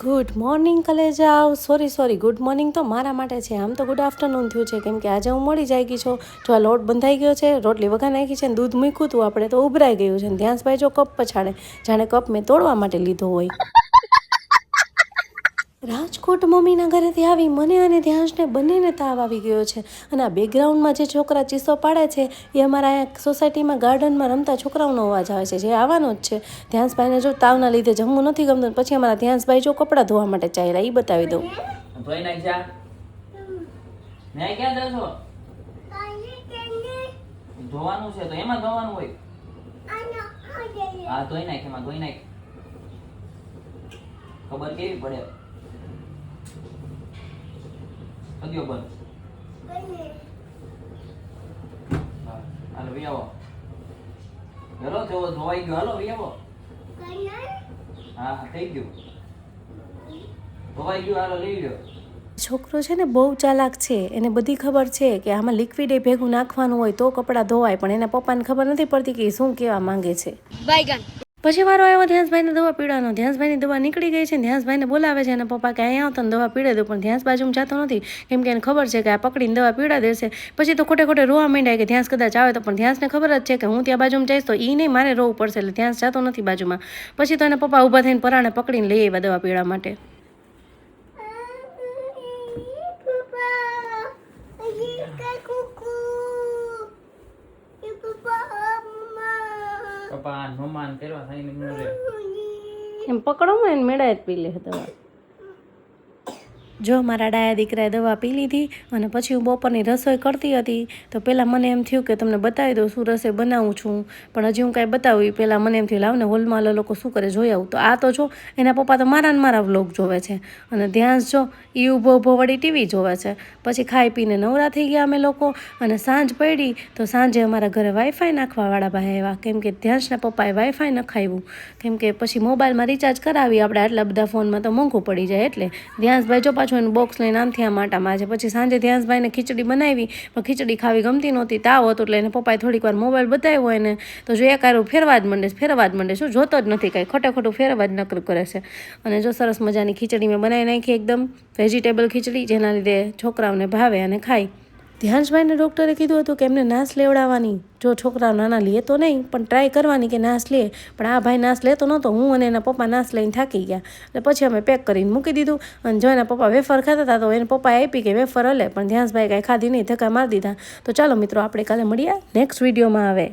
Good morning કલેજાઓ. Sorry good morning તો મારા માટે છે, આમ તો ગુડ આફ્ટરનૂન થયું છે, કેમ કે આજે હું મળી જાય ગઈ છું. જો આ લોટ બંધાઈ ગયો છે, રોટલી વઘાર નાખી છે, દૂધ મૂક્યું હતું આપણે તો ઉભરાઈ ગયું છે. ધ્યાંસભાઈ જો કપ પછાડે, જાણે કપ મેં તોડવા માટે લીધો હોય. રાજકોટ મમ્મીના ઘરેથી આવી મને અને ધ્યાંશને બંનેને તાવ આવી ગયો છે. અને આ બેકગ્રાઉન્ડમાં જે છોકરા ચીસો પાડે છે એ અમારા અહીંયા સોસાયટીમાં ગાર્ડનમાં રમતા છોકરાઓનો અવાજ આવે છે, જે આવવાનો જ છે. ધ્યાંશભાઈને જો તાવના લીધે જમવું નથી ગમતું, પછી અમારા ધ્યાંશભાઈ જો કપડાં ધોવા માટે ચાલ્યા, એ બતાવી દઉં. ધોવાનું છે તો એમાં ધોવાનું હોય. હા ધોઈ નાખ, એમાં ધોઈ નાખ. ખબર કેવી પડે? કદ્યો બંધ. હાલો વિયાવો. હાલો ધોવાઈ ગયો. હાલો વિયાવો. હા થઈ ગયું. ધોવાઈ ગયું. હાલો લઈ લ્યો. છોકરો છે ને બહુ ચાલાક છે, એને બધી ખબર છે કે આમાં લિક્વિડ એ ભેગું નાખવાનું હોય તો કપડાં ધોવાય, પણ એના પપ્પાને ખબર નથી પડતી કે શું કહેવા માંગે છે. પછી વારો આવ્યો ધ્યાંસભાઈને દવા પીવાનો. ધ્યાંસભાઈની દવા નીકળી ગઈ છે. ધ્યાંસભાઈને બોલાવે છે અને પપ્પા કે અહીંયા આવતો ને દવા પીડે દો, પણ ધ્યાંસ બાજુમાં જતો નથી, કેમ કે એને ખબર છે કે આ પકડીને દવા પીડા દેશે. પછી તો ખોટે રોવા માંડ્યા કે ધ્યાંસ કદાચ આવે તો, પણ ધ્યાંસને ખબર જ છે કે હું ત્યાં બાજુમાં જઈશ તો એ નહીં મારે રોવું પડશે, એટલે ધ્યાંસ જતો નથી બાજુમાં. પછી તો એના પપ્પા ઊભા થઈને પરાણે પકડીને લઈ આવ્યા દવા પીડા માટે. એમ પકડોમાં એને મેળા જ પી લે દવા. જો મારા ડાયા દીકરાએ દવા પી લીધી અને પછી હું બપોરની રસોઈ કરતી હતી, તો પહેલાં મને એમ થયું કે તમને બતાવી દઉં શું રસોઈ બનાવું છું, પણ હજી હું કાંઈ બતાવું પહેલાં મને એમ થયું લાવ ને હોલમાં લોકો શું કરે જોઈ આવું. તો આ તો જો એના પપ્પા તો મારા વ્લોગ જોવે છે, અને ધ્યાન જો એ ઊભો વળી ટીવી જોવે છે. પછી ખાઈ પીને નવરા થઈ ગયા અમે લોકો, અને સાંજ પડી તો સાંજે અમારા ઘરે વાઈફાઈ નાખવાવાળા ભાઈ આવ્યા, કેમ કે ધ્યાંશના પપ્પાએ વાઈફાઈ નખાવ્યું, કેમ કે પછી મોબાઈલમાં રિચાર્જ કરાવી આપણે આટલા બધા ફોનમાં તો મોંઘું પડી જાય, એટલે ધ્યાંશભાઈ જો પાછું એનું બોક્સ લઈને આમથી આમ આટામાં છે. પછી સાંજે ધ્યાંસભાઈને ખીચડી બનાવી, પણ ખીચડી ખાવી ગમતી નહોતી, તાવ હતો, એટલે એને પપ્પાએ થોડીક વાર મોબાઈલ બતાવ્યો એને, તો જો એક આરું ફેરવા જ માંડે, શું જોતો જ નથી, કાંઈ ખોટું ફેરવા જ નકર કરે છે. અને જો સરસ મજાની ખીચડી મેં બનાવી નાખી, એકદમ વેજીટેબલ ખીચડી, જેના લીધે છોકરાઓને ભાવે અને ખાય. ધ્યાંશભાઈને ડૉક્ટરે કીધું હતું કે એમને નાશ લેવડાવવાની, જો છોકરાઓ નાના લે તો નહીં પણ ટ્રાય કરવાની કે નાશ લે, પણ આ ભાઈ નાશ લેતો નહોતો. હું અને એના પપ્પા નાશ લઈને થાકી ગયા, એટલે પછી અમે પેક કરીને મૂકી દીધું. અને જો એના પપ્પા વેફર ખાતા હતા તો એને પપ્પાએ આપી કે વેફર હલે, પણ ધ્યાંશભાઈ કાંઈ ખાધી નહીં, ધક્કા મારી દીધા. તો ચાલો મિત્રો, આપણે કાલે મળીએ નેક્સ્ટ વિડીયોમાં આવે.